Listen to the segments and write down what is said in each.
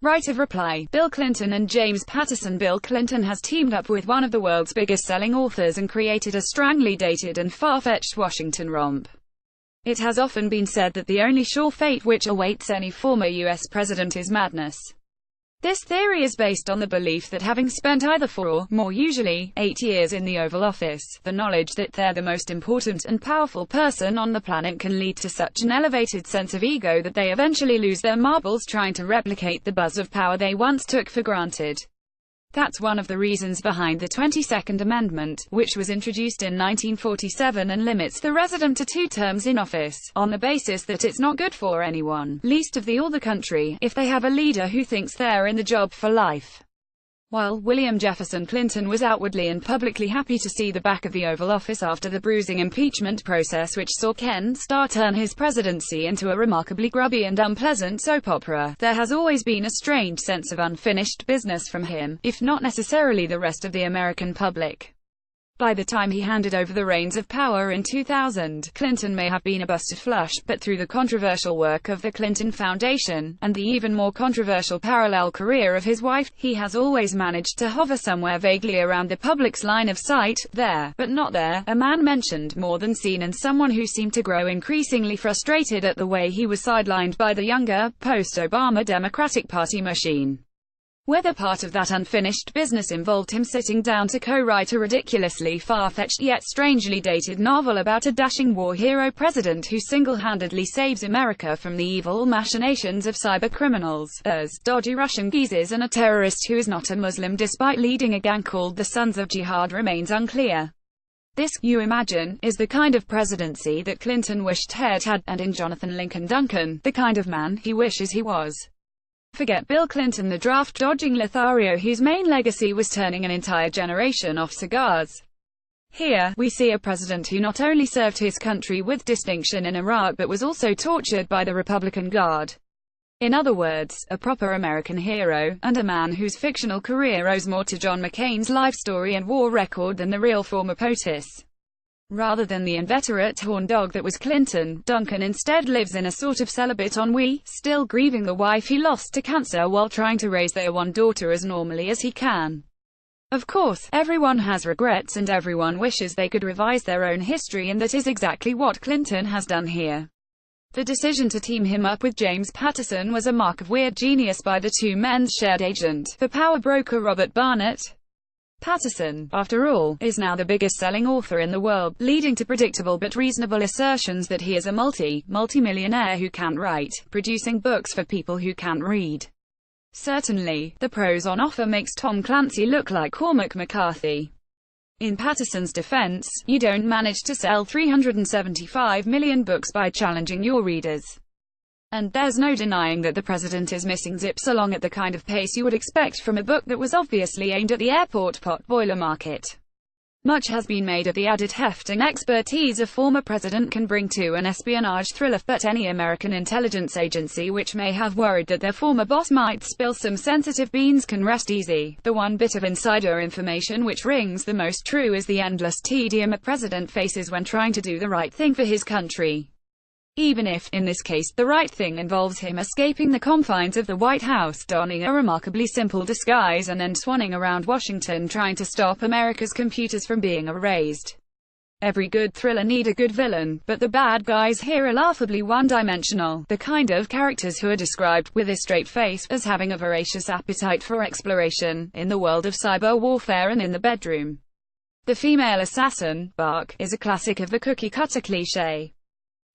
Right of reply: Bill Clinton and James Patterson. Bill Clinton has teamed up with one of the world's biggest-selling authors and created a strangely dated and far-fetched Washington romp. It has often been said that the only sure fate which awaits any former U.S. president is madness. This theory is based on the belief that having spent either 4 or, more usually, 8 years in the Oval Office, the knowledge that they're the most important and powerful person on the planet can lead to such an elevated sense of ego that they eventually lose their marbles trying to replicate the buzz of power they once took for granted. That's one of the reasons behind the 22nd Amendment, which was introduced in 1947 and limits the resident to 2 terms in office, on the basis that it's not good for anyone, least of all the country, if they have a leader who thinks they're in the job for life. While William Jefferson Clinton was outwardly and publicly happy to see the back of the Oval Office after the bruising impeachment process which saw Ken Starr turn his presidency into a remarkably grubby and unpleasant soap opera, there has always been a strange sense of unfinished business from him, if not necessarily the rest of the American public. By the time he handed over the reins of power in 2000, Clinton may have been a busted flush, but through the controversial work of the Clinton Foundation, and the even more controversial parallel career of his wife, he has always managed to hover somewhere vaguely around the public's line of sight, there, but not there, a man mentioned more than seen, and someone who seemed to grow increasingly frustrated at the way he was sidelined by the younger, post-Obama Democratic Party machine. Whether part of that unfinished business involved him sitting down to co-write a ridiculously far-fetched yet strangely dated novel about a dashing war hero president who single-handedly saves America from the evil machinations of cyber-criminals, as dodgy Russian geezers, and a terrorist who is not a Muslim despite leading a gang called the Sons of Jihad remains unclear. This, you imagine, is the kind of presidency that Clinton wished he'd had, and in Jonathan Lincoln Duncan, the kind of man he wishes he was. Forget Bill Clinton, the draft-dodging Lothario whose main legacy was turning an entire generation off cigars. Here, we see a president who not only served his country with distinction in Iraq but was also tortured by the Republican Guard. In other words, a proper American hero, and a man whose fictional career owes more to John McCain's life story and war record than the real former POTUS. Rather than the inveterate horn dog that was Clinton, Duncan instead lives in a sort of celibate ennui, still grieving the wife he lost to cancer while trying to raise their one daughter as normally as he can. Of course, everyone has regrets and everyone wishes they could revise their own history, and that is exactly what Clinton has done here. The decision to team him up with James Patterson was a mark of weird genius by the two men's shared agent, the power broker Robert Barnett. Patterson, after all, is now the biggest-selling author in the world, leading to predictable but reasonable assertions that he is a multi-millionaire who can't write, producing books for people who can't read. Certainly, the prose on offer makes Tom Clancy look like Cormac McCarthy. In Patterson's defense, you don't manage to sell 375 million books by challenging your readers. And there's no denying that the president is missing zips along at the kind of pace you would expect from a book that was obviously aimed at the airport pot-boiler market. Much has been made of the added heft and expertise a former president can bring to an espionage thriller, but any American intelligence agency which may have worried that their former boss might spill some sensitive beans can rest easy. The one bit of insider information which rings the most true is the endless tedium a president faces when trying to do the right thing for his country. Even if, in this case, the right thing involves him escaping the confines of the White House, donning a remarkably simple disguise and then swanning around Washington trying to stop America's computers from being erased. Every good thriller needs a good villain, but the bad guys here are laughably one-dimensional, the kind of characters who are described, with a straight face, as having a voracious appetite for exploration, in the world of cyber warfare and in the bedroom. The female assassin, Bark, is a classic of the cookie-cutter cliché.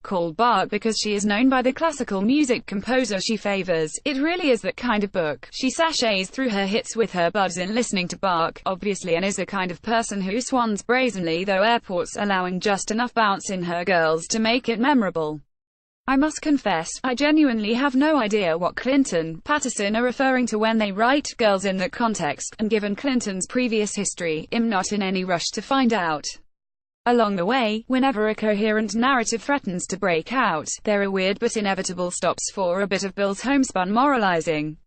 Called Bark because she is known by the classical music composer she favors, it really is that kind of book. She sashays through her hits with her buds in listening to Bark, obviously, and is the kind of person who swans brazenly through airports, allowing just enough bounce in her girls to make it memorable. I must confess, I genuinely have no idea what Clinton, Patterson are referring to when they write girls in that context, and given Clinton's previous history, I'm not in any rush to find out. Along the way, whenever a coherent narrative threatens to break out, there are weird but inevitable stops for a bit of Bill's homespun moralizing.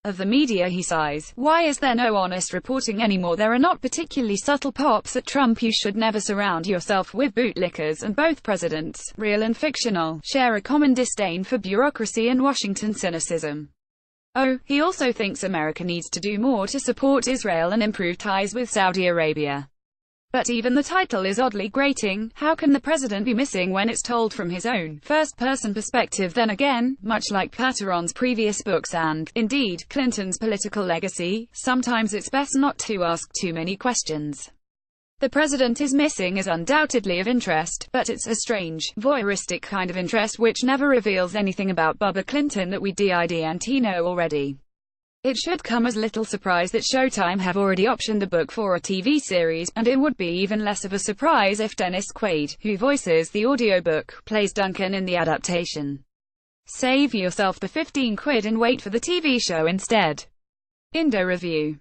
Of the media he sighs, why is there no honest reporting anymore? There are not particularly subtle pops at Trump. You should never surround yourself with bootlickers, and both presidents, real and fictional, share a common disdain for bureaucracy and Washington cynicism. Oh, he also thinks America needs to do more to support Israel and improve ties with Saudi Arabia. But even the title is oddly grating. How can the president be missing when it's told from his own, first-person perspective? Then again, much like Pateron's previous books and, indeed, Clinton's political legacy, sometimes it's best not to ask too many questions. The president is missing is undoubtedly of interest, but it's a strange, voyeuristic kind of interest which never reveals anything about Bubba Clinton that we didn't know already. It should come as little surprise that Showtime have already optioned the book for a TV series, and it would be even less of a surprise if Dennis Quaid, who voices the audiobook, plays Duncan in the adaptation. Save yourself the £15 and wait for the TV show instead. Indo Review.